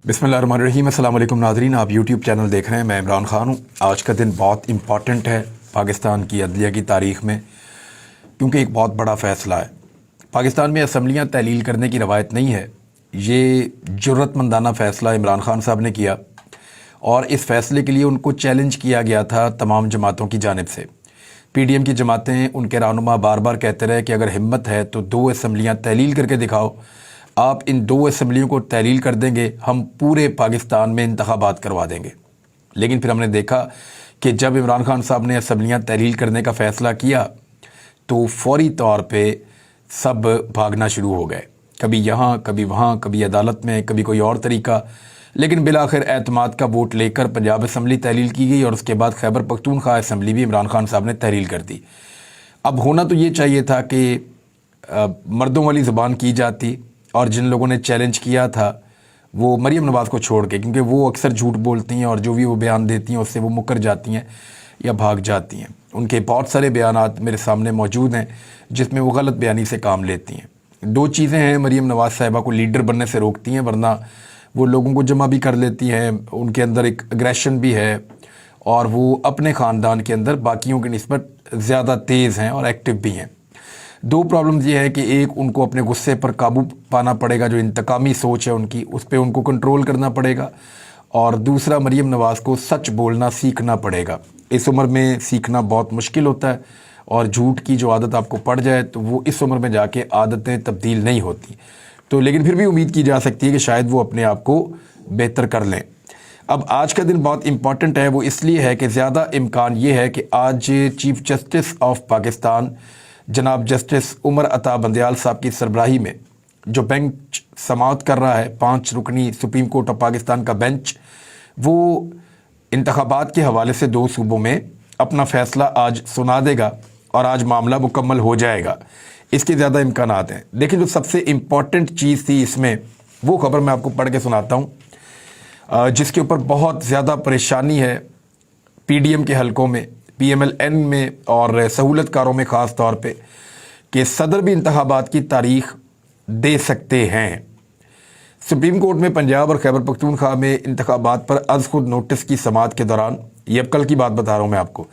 बिस्मिल्लाहिर्रहमानिर्रहीम। अस्सलाम वालेकुम नाज़रीन, आप यूट्यूब चैनल देख रहे हैं। मैं इमरान ख़ान हूँ। आज का दिन बहुत इम्पॉर्टेंट है पाकिस्तान की अदलिया की तारीख़ में, क्योंकि एक बहुत बड़ा फ़ैसला है। पाकिस्तान में असम्बलियाँ तहलील करने की रवायत नहीं है। ये जुर्रतमंदाना फ़ैसला इमरान ख़ान साहब ने किया और इस फ़ैसले के लिए उनको चैलेंज किया गया था तमाम जमातों की जानिब से। PDM की जमातें, उनके रहनुमा बार बार कहते रहे कि अगर हिम्मत है तो 2 असम्बलियाँ तहलील करके दिखाओ। आप इन 2 असम्बलियों को तहलील कर देंगे, हम पूरे पाकिस्तान में इंतखाबात करवा देंगे। लेकिन फिर हमने देखा कि जब इमरान खान साहब ने असम्बलियाँ तहलील करने का फ़ैसला किया तो फौरी तौर पे सब भागना शुरू हो गए, कभी यहाँ कभी वहाँ, कभी अदालत में, कभी कोई और तरीका। लेकिन बिलाखिर एतमाद का वोट लेकर पंजाब असम्बली तहलील की गई और उसके बाद खैबर पख्तूनख्वा असम्बली भी इमरान खान साहब ने तहलील कर दी। अब होना तो ये चाहिए था कि मर्दों वाली ज़बान की जाती, और जिन लोगों ने चैलेंज किया था वो मरीम नवाज़ को छोड़ के, क्योंकि वो अक्सर झूठ बोलती हैं और जो भी वो बयान देती हैं उससे वो मुकर जाती हैं या भाग जाती हैं। उनके बहुत सारे बयानात मेरे सामने मौजूद हैं जिसमें वो गलत बयानी से काम लेती हैं। 2 चीज़ें हैं, मरीम नवाज़ साहिबा को लीडर बनने से रोकती हैं, वरना वो लोगों को जमा भी कर लेती हैं। उनके अंदर एक एग्रेशन भी है और वो अपने ख़ानदान के अंदर बाकियों की निस्बत ज़्यादा तेज़ हैं और एक्टिव भी हैं। 2 प्रॉब्लम्स ये है कि एक, उनको अपने गुस्से पर काबू पाना पड़ेगा, जो इंतकामी सोच है उनकी उस पर उनको कंट्रोल करना पड़ेगा, और दूसरा मरीम नवाज़ को सच बोलना सीखना पड़ेगा। इस उम्र में सीखना बहुत मुश्किल होता है और झूठ की जो आदत आपको पड़ जाए तो वो इस उम्र में जाके आदतें तब्दील नहीं होती। तो लेकिन फिर भी उम्मीद की जा सकती है कि शायद वो अपने आप को बेहतर कर लें। अब आज का दिन बहुत इम्पॉर्टेंट है, वो इसलिए है कि ज़्यादा इम्कान ये है कि आज चीफ जस्टिस ऑफ पाकिस्तान जनाब जस्टिस उमर अता बंदयाल साहब की सरबराही में जो बेंच समाअत कर रहा है, 5 रुकनी सुप्रीम कोर्ट ऑफ पाकिस्तान का बेंच, वो इंतखाबात के हवाले से 2 सूबों में अपना फ़ैसला आज सुना देगा और आज मामला मुकम्मल हो जाएगा। इसके ज़्यादा इम्कानात हैं। देखिए, जो सबसे इम्पॉर्टेंट चीज़ थी इसमें, वो खबर मैं आपको पढ़ के सुनाता हूँ, जिसके ऊपर बहुत ज़्यादा परेशानी है PDM के हलकों में, PMLN में और सहूलतकारों में ख़ास तौर पे, कि सदर भी इंतखाबात की तारीख़ दे सकते हैं। सुप्रीम कोर्ट में पंजाब और खैबर पख्तूनख्वा में इंतखाबात पर अज़ खुद नोटिस की समाअत के दौरान, ये अब कल की बात बता रहा हूँ मैं आपको,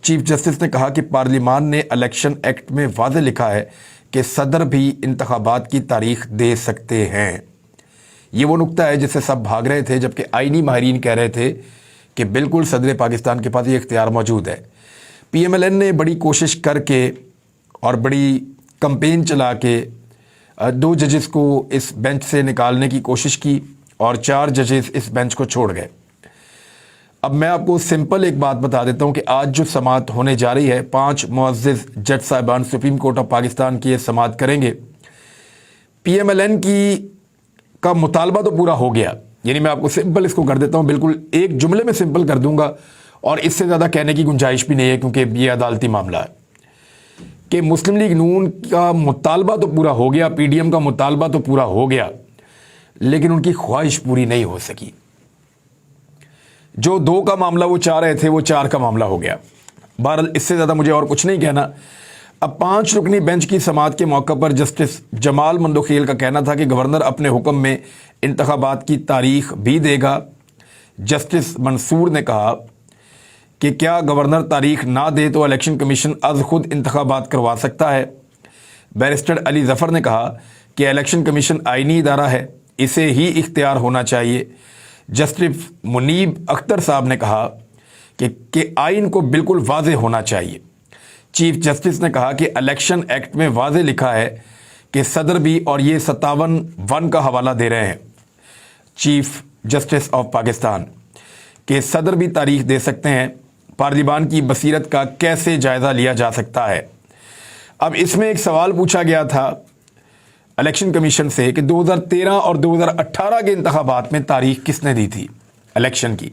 चीफ जस्टिस ने कहा कि पार्लियामान ने इलेक्शन एक्ट में वाज़ेह लिखा है कि सदर भी इंतखाबात की तारीख़ दे सकते हैं। ये वो नुक्ता है जिससे सब भाग रहे थे, जबकि आइनी माहिरीन कह रहे थे कि बिल्कुल सदर पाकिस्तान के पास ये इख्तियार मौजूद है। PMLN ने बड़ी कोशिश करके और बड़ी कंपेन चला के 2 जजेस को इस बेंच से निकालने की कोशिश की और 4 जजेस इस बेंच को छोड़ गए। अब मैं आपको सिंपल एक बात बता देता हूँ कि आज जो समाअत होने जा रही है, 5 मुअज़्ज़िज़ जज साहिबान सुप्रीम कोर्ट ऑफ पाकिस्तान की ये समाअत करेंगे। PMLN का मुतालबा तो पूरा हो गया, यानी मैं आपको सिंपल इसको कर देता हूँ, बिल्कुल एक जुमले में सिंपल कर दूंगा और इससे ज़्यादा कहने की गुंजाइश भी नहीं है, क्योंकि ये अदालती मामला है कि मुस्लिम लीग नून का मुतालबा तो पूरा हो गया, PDM का मुतालबा तो पूरा हो गया, लेकिन उनकी ख्वाहिश पूरी नहीं हो सकी। जो 2 का मामला वो चाह रहे थे, वो 4 का मामला हो गया। बहरहाल इससे ज़्यादा मुझे और कुछ नहीं कहना। अब 5 रुकनी बेंच की समाअत के मौके पर जस्टिस जमाल मंदोखेल का कहना था कि गवर्नर अपने हुक्म में इंतखाबात की तारीख भी देगा। जस्टिस मंसूर ने कहा कि क्या गवर्नर तारीख ना दे तो इलेक्शन कमीशन अज़ खुद इंतखाबात करवा सकता है। बैरिस्टर अली ज़फ़र ने कहा कि इलेक्शन कमीशन आइनी इदारा है, इसे ही इख्तियार होना चाहिए। जस्टिस मुनीब अख्तर साहब ने कहा कि आइन को बिल्कुल वाज़ेह होना चाहिए। चीफ जस्टिस ने कहा कि इलेक्शन एक्ट में वाज़ेह लिखा है कि सदर भी, और ये 57(1) का हवाला दे रहे हैं चीफ जस्टिस ऑफ पाकिस्तान, कि सदर भी तारीख दे सकते हैं। पार्लियामान की बसीरत का कैसे जायज़ा लिया जा सकता है। अब इसमें एक सवाल पूछा गया था इलेक्शन कमीशन से कि 2013 और 2018 के इंतखाबात में तारीख किसने दी थी इलेक्शन की,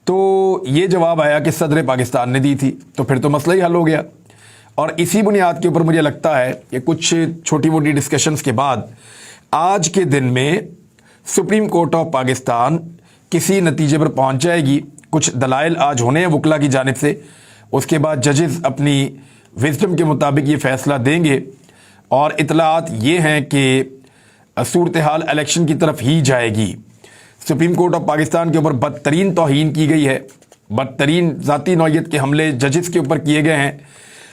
तो ये जवाब आया कि सदर पाकिस्तान ने दी थी। तो फिर तो मसला ही हल हो गया। और इसी बुनियाद के ऊपर मुझे लगता है कि कुछ छोटी मोटी डिस्कशंस के बाद आज के दिन में सुप्रीम कोर्ट ऑफ पाकिस्तान किसी नतीजे पर पहुंच जाएगी। कुछ दलाइल आज होने हैं वकला की जानिब से, उसके बाद जजेस अपनी विजडम के मुताबिक ये फैसला देंगे। और इतलात ये हैं कि सूरत हाल इलेक्शन की तरफ ही जाएगी। सुप्रीम कोर्ट ऑफ पाकिस्तान के ऊपर बदतरीन तौहीन की गई है, बदतरीन ज़ाती नौइयत के हमले जजेस के ऊपर किए गए हैं।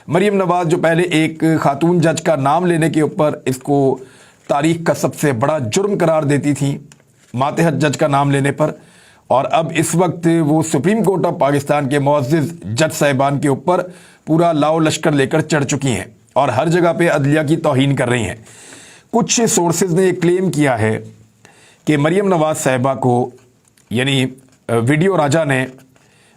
मरीम नवाज़ जो पहले एक खातून जज का नाम लेने के ऊपर इसको तारीख का सबसे बड़ा जुर्म करार देती थी, मातहत जज का नाम लेने पर, और अब इस वक्त वो सुप्रीम कोर्ट ऑफ पाकिस्तान के मुअज़्ज़िज़ जज साहिबान के ऊपर पूरा लाओ लश्कर लेकर चढ़ चुकी हैं और हर जगह पे अदलिया की तौहीन कर रही हैं। कुछ सोर्सेज ने क्लेम किया है कि मरीम नवाज़ साहिबा को, यानी वीडियो राजा ने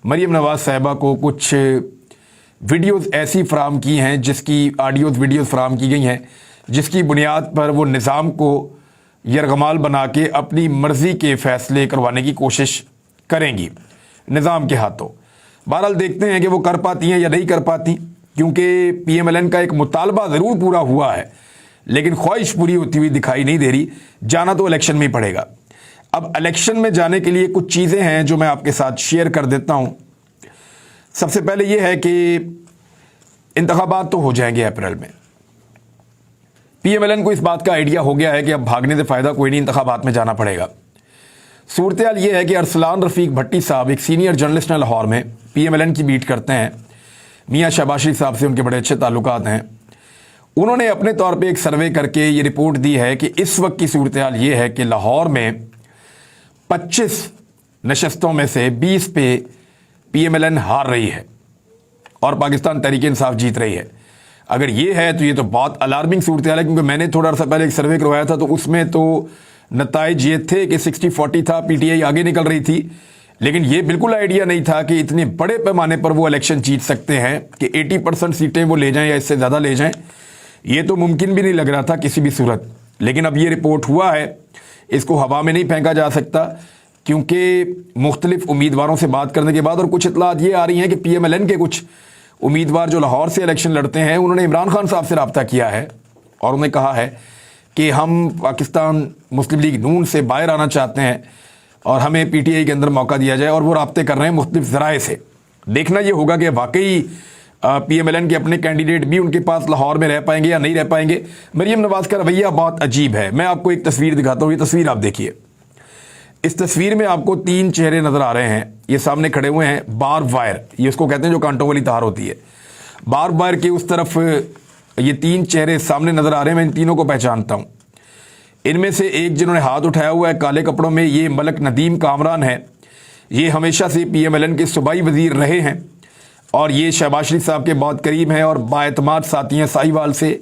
मरीम नवाज़ साहिबा को कुछ वीडियोज़ ऐसी फ़राहम की हैं, जिसकी ऑडियोज़ वीडियोज़ फ़राहम की गई हैं, जिसकी बुनियाद पर वो निज़ाम को यरगमाल बना के अपनी मर्ज़ी के फ़ैसले करवाने की कोशिश करेंगी निज़ाम के हाथों। बहरहाल देखते हैं कि वो कर पाती हैं या नहीं कर पाती, क्योंकि PMLN का एक मुतालबा ज़रूर पूरा हुआ है, लेकिन ख्वाहिश पूरी होती हुई दिखाई नहीं दे रही। जाना तो इलेक्शन में ही पड़ेगा। अब इलेक्शन में जाने के लिए कुछ चीज़ें हैं जो मैं आपके साथ शेयर कर देता हूँ। सबसे पहले ये है कि इंतखाबात तो हो जाएंगे अप्रैल में। PMLN को इस बात का आइडिया हो गया है कि अब भागने से फ़ायदा कोई नहीं, इंतखाबात में जाना पड़ेगा। सूरत-ए-हाल ये है कि अरसलान रफ़ीक भट्टी साहब एक सीनियर जर्नलिस्ट हैं लाहौर में, PMLN की बीट करते हैं। मियाँ शहबाज शरीफ साहब से उनके बड़े अच्छे ताल्लुकात हैं। उन्होंने अपने तौर पे एक सर्वे करके ये रिपोर्ट दी है कि इस वक्त की सूरत-ए-हाल ये है कि लाहौर में 25 नशस्तों में से 20 पे PMLN हार रही है और पाकिस्तान तहरीक इंसाफ जीत रही है। अगर ये है तो ये तो बहुत अलार्मिंग सूरत-ए-हाल है, क्योंकि मैंने थोड़ा अर्सा पहले एक सर्वे करवाया था, तो उसमें तो नताइज ये थे कि 60-40 था, PTI आगे निकल रही थी, लेकिन ये बिल्कुल आइडिया नहीं था कि इतने बड़े पैमाने पर वो इलेक्शन जीत सकते हैं कि 80% सीटें वो ले जाएं या इससे ज़्यादा ले जाएं। ये तो मुमकिन भी नहीं लग रहा था किसी भी सूरत। लेकिन अब ये रिपोर्ट हुआ है, इसको हवा में नहीं फेंका जा सकता, क्योंकि मुख्तलिफ उम्मीदवारों से बात करने के बाद और कुछ इतलात ये आ रही हैं कि PMLN के कुछ उम्मीदवार जो लाहौर से इलेक्शन लड़ते हैं, उन्होंने इमरान खान साहब से रब्ता किया है और उन्हें कहा है कि हम पाकिस्तान मुस्लिम लीग नून से बाहर आना चाहते हैं और हमें PTI के अंदर मौका दिया जाए, और वो रब्ते कर रहे हैं मुख्तलिफ ज़राए से। देखना ये होगा कि वाकई PMLN के अपने कैंडिडेट भी उनके पास लाहौर में रह पाएंगे या नहीं रह पाएंगे। मरीम नवाज़ का रवैया बहुत अजीब है। मैं आपको एक तस्वीर दिखाता हूँ, ये तस्वीर आप देखिए। इस तस्वीर में आपको 3 चेहरे नज़र आ रहे हैं। ये सामने खड़े हुए हैं बार्ब वायर, ये उसको कहते हैं जो कांटों वाली तार होती है। बार्ब वायर के उस तरफ ये 3 चेहरे सामने नज़र आ रहे हैं। मैं इन तीनों को पहचानता हूँ। इनमें से एक जिन्होंने हाथ उठाया हुआ है काले कपड़ों में, ये मलक नदीम कामरान है। ये हमेशा से PMLN के सूबाई वज़ीर रहे हैं और ये शहबाज शरीफ साहब के बहुत करीब हैं और बाएतमाद साथी हैं साहिवाल से,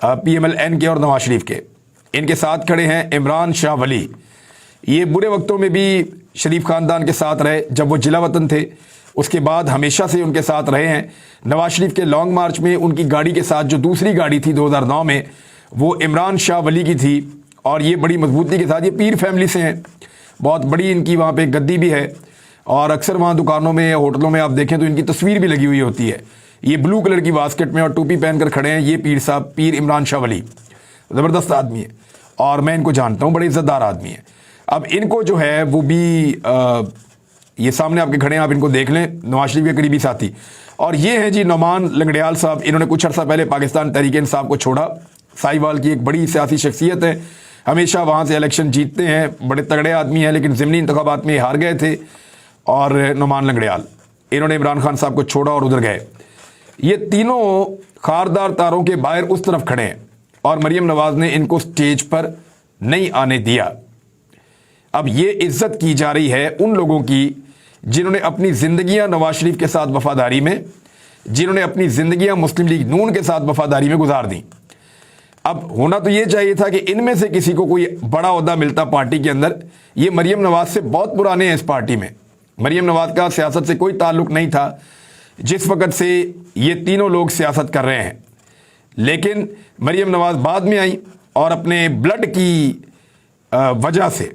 PMLN के और नवाज शरीफ के। इनके साथ खड़े हैं इमरान शाह वली। ये बुरे वक्तों में भी शरीफ ख़ानदान के साथ रहे, जब वो जिला वतन थे, उसके बाद हमेशा से उनके साथ रहे हैं। नवाज शरीफ के लॉन्ग मार्च में उनकी गाड़ी के साथ जो दूसरी गाड़ी थी 2009 में, वो इमरान शाह वली की थी और ये बड़ी मजबूती के साथ, ये पीर फैमिली से हैं, बहुत बड़ी इनकी वहाँ पे गद्दी भी है और अक्सर वहाँ दुकानों में या होटलों में आप देखें तो इनकी तस्वीर भी लगी हुई होती है। ये ब्लू कलर की बास्केट में और टोपी पहनकर खड़े हैं। ये पीर साहब, पीर इमरान शाह वली, ज़बरदस्त आदमी है और मैं इनको जानता हूँ, बड़े इज़्ज़तदार आदमी है। अब इनको जो है वो भी ये सामने आपके खड़े हैं, आप इनको देख लें, नवाज शरीफ के करीबी साथी। और ये हैं जी नौमान लंगड़ियाल साहब। इन्होंने कुछ अर्सा पहले पाकिस्तान तहरीक इंसाफ को छोड़ा। साहिवाल की एक बड़ी सियासी शख्सियत है, हमेशा वहाँ से इलेक्शन जीतते हैं, बड़े तगड़े आदमी हैं, लेकिन ज़िमनी इंतखाबात में हार गए थे। और नौमान लंगड़ियाल, इन्होंने इमरान खान साहब को छोड़ा और उधर गए। ये तीनों खारदार तारों के बाहर उस तरफ खड़े हैं और मरीम नवाज़ ने इनको स्टेज पर नहीं आने दिया। अब ये इज्जत की जा रही है उन लोगों की जिन्होंने अपनी ज़िंदगियां नवाज शरीफ के साथ वफादारी में, जिन्होंने अपनी ज़िंदगियां मुस्लिम लीग नून के साथ वफादारी में गुजार दी। अब होना तो ये चाहिए था कि इनमें से किसी को कोई बड़ा ओहदा मिलता पार्टी के अंदर। ये मरीम नवाज़ से बहुत पुराने हैं इस पार्टी में। मरीम नवाज़ का सियासत से कोई ताल्लुक़ नहीं था जिस वक़्त से ये तीनों लोग सियासत कर रहे हैं, लेकिन मरीम नवाज़ बाद में आई और अपने ब्लड की वजह से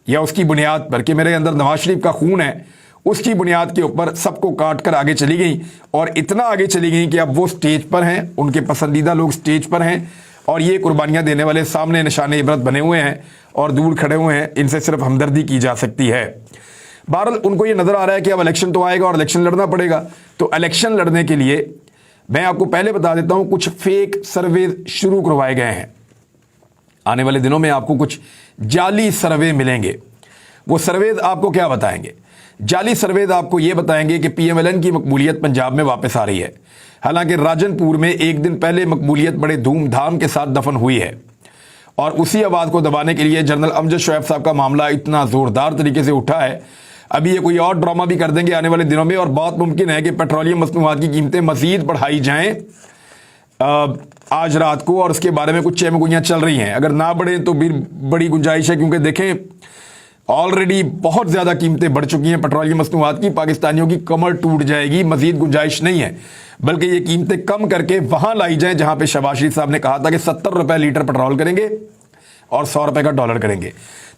या उसकी बुनियाद पर कि मेरे अंदर नवाज शरीफ का खून है, उसकी बुनियाद के ऊपर सबको काट कर आगे चली गई और इतना आगे चली गई कि अब वो स्टेज पर हैं, उनके पसंदीदा लोग स्टेज पर हैं और ये कुर्बानियाँ देने वाले सामने निशाने इबरत बने हुए हैं और दूर खड़े हुए हैं। इनसे सिर्फ हमदर्दी की जा सकती है। बहरहाल उनको ये नज़र आ रहा है कि अब इलेक्शन तो आएगा और इलेक्शन लड़ना पड़ेगा। तो इलेक्शन लड़ने के लिए मैं आपको पहले बता देता हूँ, कुछ फेक सर्वे शुरू करवाए गए हैं। आने वाले दिनों में आपको कुछ जाली सर्वे मिलेंगे। वो सर्वेज आपको क्या बताएंगे? जाली सर्वेज आपको ये बताएंगे कि पीएमएलएन की मकबूलियत पंजाब में वापस आ रही है। हालांकि राजनपुर में एक दिन पहले मकबूलियत बड़े धूमधाम के साथ दफन हुई है और उसी आवाज़ को दबाने के लिए जनरल अमजद शोएब साहब का मामला इतना ज़ोरदार तरीके से उठा है। अभी ये कोई और ड्रामा भी कर देंगे आने वाले दिनों में और बहुत मुमकिन है कि पेट्रोलियम मसनूआत की कीमतें मज़ीद बढ़ाई जाएँ आज रात को, और उसके बारे में कुछ चहमगोइयाँ चल रही हैं। अगर ना बढ़े तो भी बड़ी गुंजाइश है, क्योंकि देखें ऑलरेडी बहुत ज़्यादा कीमतें बढ़ चुकी हैं पेट्रोलियम मसनूआत की। पाकिस्तानियों की कमर टूट जाएगी, मज़ीद गुंजाइश नहीं है, बल्कि ये कीमतें कम करके वहाँ लाई जाएँ जहाँ पे शहबाज शरीफ साहब ने कहा था कि 70 रुपये लीटर पेट्रोल करेंगे और 100 रुपये का डॉलर करेंगे।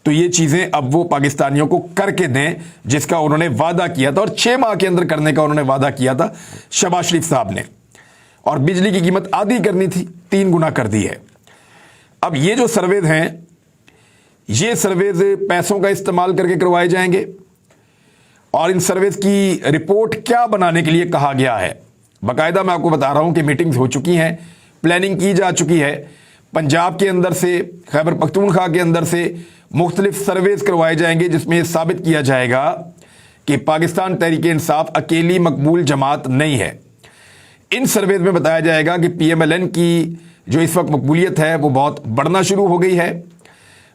तो ये चीज़ें अब वो पाकिस्तानियों को करके दें जिसका उन्होंने वादा किया था, और 6 माह के अंदर करने का उन्होंने वादा किया था शहबाज शरीफ साहब ने। और बिजली की कीमत आधी करनी थी, 3 गुना कर दी है। अब ये जो सर्वेज हैं, ये सर्वेज पैसों का इस्तेमाल करके करवाए जाएंगे, और इन सर्वेज की रिपोर्ट क्या बनाने के लिए कहा गया है, बाकायदा मैं आपको बता रहा हूं कि मीटिंग्स हो चुकी हैं, प्लानिंग की जा चुकी है। पंजाब के अंदर से, खैबर पख्तूनख्वा के अंदर से मुख्तलिफ सर्वेज करवाए जाएंगे जिसमें यह साबित किया जाएगा कि पाकिस्तान तहरीक इंसाफ अकेली मकबूल जमात नहीं है। इन सर्वेज में बताया जाएगा कि पीएमएलएन की जो इस वक्त मकबूलियत है वो बहुत बढ़ना शुरू हो गई है।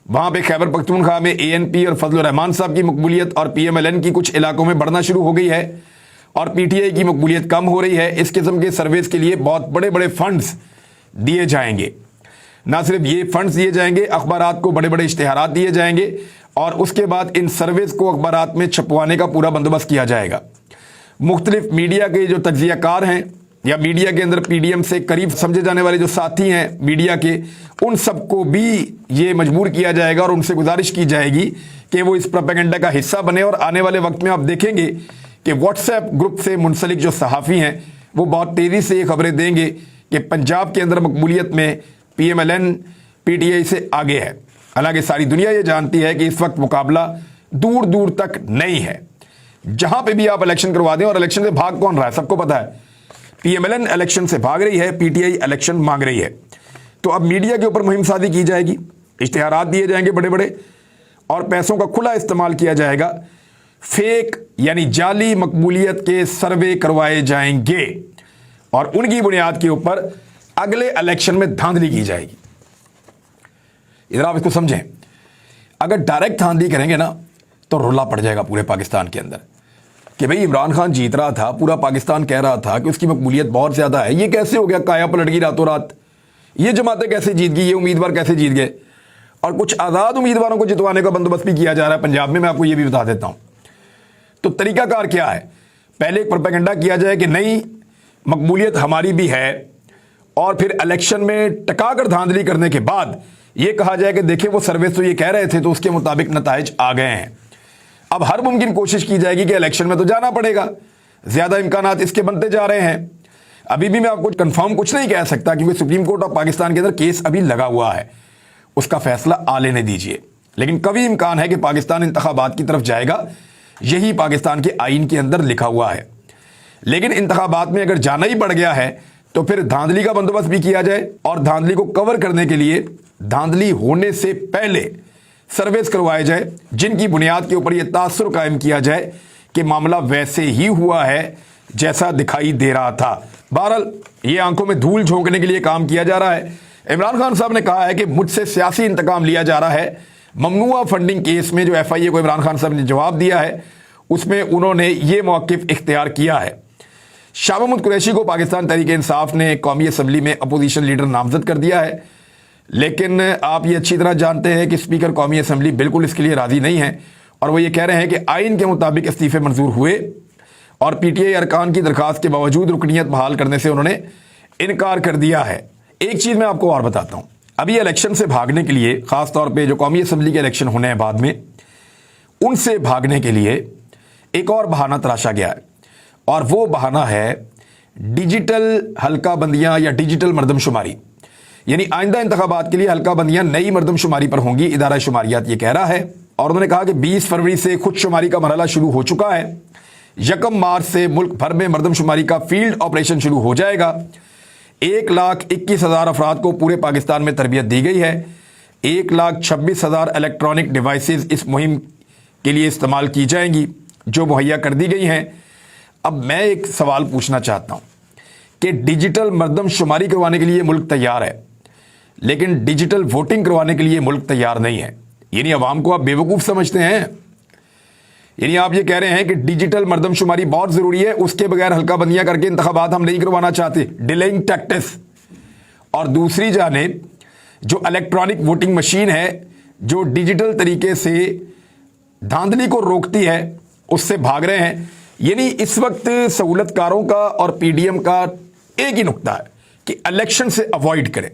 वहाँ पे खैबर पख्तूनख्वा में एएनपी और फजलुर रहमान साहब की मकबूलियत और पीएमएलएन की कुछ इलाकों में बढ़ना शुरू हो गई है, और पीटीआई की मकबूलियत कम हो रही है। इस किस्म के सर्वेज के लिए बहुत बड़े बड़े फंड्स दिए जाएंगे। ना सिर्फ ये फंड्स दिए जाएंगे, अखबारात को बड़े बड़े इश्तिहारात दिए जाएंगे, और उसके बाद इन सर्वेज को अखबारात में छपवाने का पूरा बंदोबस्त किया जाएगा। मुख्तलिफ मीडिया के जो तज्जियाकार हैं या मीडिया के अंदर पीडीएम से करीब समझे जाने वाले जो साथी हैं मीडिया के, उन सबको भी ये मजबूर किया जाएगा और उनसे गुजारिश की जाएगी कि वो इस प्रोपेगेंडा का हिस्सा बने। और आने वाले वक्त में आप देखेंगे कि व्हाट्सएप ग्रुप से मुंसलिक जो सहाफ़ी हैं वो बहुत तेज़ी से ये खबरें देंगे कि पंजाब के अंदर मकबूलियत में पीएमएलएन पीटीआई से आगे है। हालांकि सारी दुनिया ये जानती है कि इस वक्त मुकाबला दूर दूर तक नहीं है। जहां पे भी आप इलेक्शन करवा दें, और इलेक्शन से भाग कौन रहा है सबको पता है, पीएमएलएन इलेक्शन से भाग रही है, पीटीआई इलेक्शन मांग रही है। तो अब मीडिया के ऊपर मुहिम सादी की जाएगी, इश्तिहारात दिए जाएंगे बड़े बड़े, और पैसों का खुला इस्तेमाल किया जाएगा। फेक यानी जाली मकबूलियत के सर्वे करवाए जाएंगे और उनकी बुनियाद के ऊपर अगले इलेक्शन में धांधली की जाएगी। इधर आप इसको समझें, अगर डायरेक्ट धांधली करेंगे ना तो रुला पड़ जाएगा पूरे पाकिस्तान के अंदर कि भाई इमरान खान जीत रहा था, पूरा पाकिस्तान कह रहा था कि उसकी मकबूलियत बहुत ज़्यादा है, ये कैसे हो गया, काया पलट गई रातों रात, ये जमातें कैसे जीत गई, ये उम्मीदवार कैसे जीत गए। और कुछ आज़ाद उम्मीदवारों को जितवाने का बंदोबस्त भी किया जा रहा है पंजाब में, मैं आपको ये भी बता देता हूँ। तो तरीकाकार क्या है, पहले एक प्रोपेगेंडा किया जाए कि नहीं मकबूलियत हमारी भी है, और फिर इलेक्शन में टकाकर धांधली करने के बाद ये कहा जाए कि देखिए वो सर्वेस तो ये कह रहे थे तो उसके मुताबिक नताइज आ गए हैं। अब हर मुमकिन कोशिश की जाएगी कि इलेक्शन में तो जाना पड़ेगा, ज़्यादा इम्कानात इसके बनते जा रहे हैं। अभी भी मैं आपको कंफर्म कुछ नहीं कह सकता क्योंकि सुप्रीम कोर्ट ऑफ पाकिस्तान के अंदर केस अभी लगा हुआ है, उसका फैसला आ लेने दीजिए। लेकिन कभी इम्कान है कि पाकिस्तान इंतखाबात की तरफ जाएगा, यही पाकिस्तान के आइन के अंदर लिखा हुआ है। लेकिन इंतखाबात में अगर जाना ही पड़ गया है तो फिर धांधली का बंदोबस्त भी किया जाए, और धांधली को कवर करने के लिए धांधली होने से पहले सर्वेस करवाए जाए जिनकी बुनियाद के ऊपर यह तासुर कायम किया जाए कि मामला वैसे ही हुआ है जैसा दिखाई दे रहा था। बहरहाल ये आंखों में धूल झोंकने के लिए काम किया जा रहा है। इमरान खान साहब ने कहा है कि मुझसे सियासी इंतकाम लिया जा रहा है। ममनुआ फंडिंग केस में जो एफआईए को इमरान खान साहब ने जवाब दिया है उसमें उन्होंने ये मौक़िफ़ इख्तियार किया है। शाह महमूद कुरैशी को पाकिस्तान तहरीक इंसाफ ने कौमी असम्बली में अपोजिशन लीडर नामजद कर दिया है, लेकिन आप ये अच्छी तरह जानते हैं कि स्पीकर कौमी असम्बली बिल्कुल इसके लिए राज़ी नहीं है, और वो ये कह रहे हैं कि आइन के मुताबिक इस्तीफ़े मंजूर हुए और पीटीआई अरकान की दरख्वास्त के बावजूद रुकनीत बहाल करने से उन्होंने इनकार कर दिया है। एक चीज़ मैं आपको और बताता हूँ, अभी इलेक्शन से भागने के लिए, ख़ास तौर पर जो कौमी असम्बली के इलेक्शन होने हैं बाद में, उनसे भागने के लिए एक और बहाना तराशा गया है, और वो बहाना है डिजिटल हल्का बंदियाँ या डिजिटल मरदमशुमारी। यानी आइंदा इंतखाबात के लिए हल्का बंदियाँ नई मरदमशुमारी पर होंगी, इदारा शुमारियात ये कह रहा है। और उन्होंने कहा कि 20 फरवरी से खुद शुमारी का मरहला शुरू हो चुका है। 1 मार्च से मुल्क भर में मरदमशुमारी का फील्ड ऑपरेशन शुरू हो जाएगा। 1,21,000 अफराद को पूरे पाकिस्तान में तरबियत दी गई है। 1,26,000 इलेक्ट्रॉनिक डिवाइसेस इस मुहिम کے لیے استعمال کی جائیں گی جو مہیا کر دی گئی ہیں۔ اب میں ایک سوال پوچھنا چاہتا ہوں کہ ڈیجیٹل مردم شماری کروانے کے لیے ملک تیار ہے، لیکن ڈیجیٹل ووٹنگ کروانے کے لیے ملک تیار نہیں ہے۔ یعنی عوام کو آپ بیوقوف سمجھتے ہیں؟ یعنی آپ یہ کہہ رہے ہیں کہ ڈیجیٹل مردم شماری بہت ضروری ہے، اس کے بغیر حلقہ بندیاں کر کے انتخابات ہم نہیں کروانا چاہتے، ڈیلیئنگ ٹیکٹس۔ اور دوسری جانب جو الیکٹرانک ووٹنگ مشین ہے جو ڈیجیٹل طریقے سے دھاندلی کو روکتی ہے، اس سے بھاگ رہے ہیں۔ یعنی اس وقت سہولت کاروں کا اور پی ڈی ایم کا ایک ہی نقطہ ہے کہ الیکشن سے اوائڈ کریں،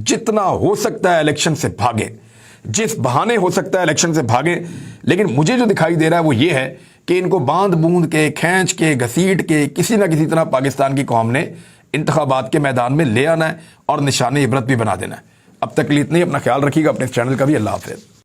جتنا ہو سکتا ہے الیکشن سے بھاگیں، جس بہانے ہو سکتا ہے الیکشن سے بھاگیں۔ لیکن مجھے جو دکھائی دے رہا ہے وہ یہ ہے کہ ان کو باندھ بوند کے، کھینچ کے، گھسیٹ کے کسی نہ کسی طرح پاکستان کی قوم نے انتخابات کے میدان میں لے آنا ہے اور نشان عبرت بھی بنا دینا ہے۔ اب تک کے لیے اتنا ہی، اپنا خیال رکھیے گا، اپنے چینل کا بھی۔ اللہ حافظ۔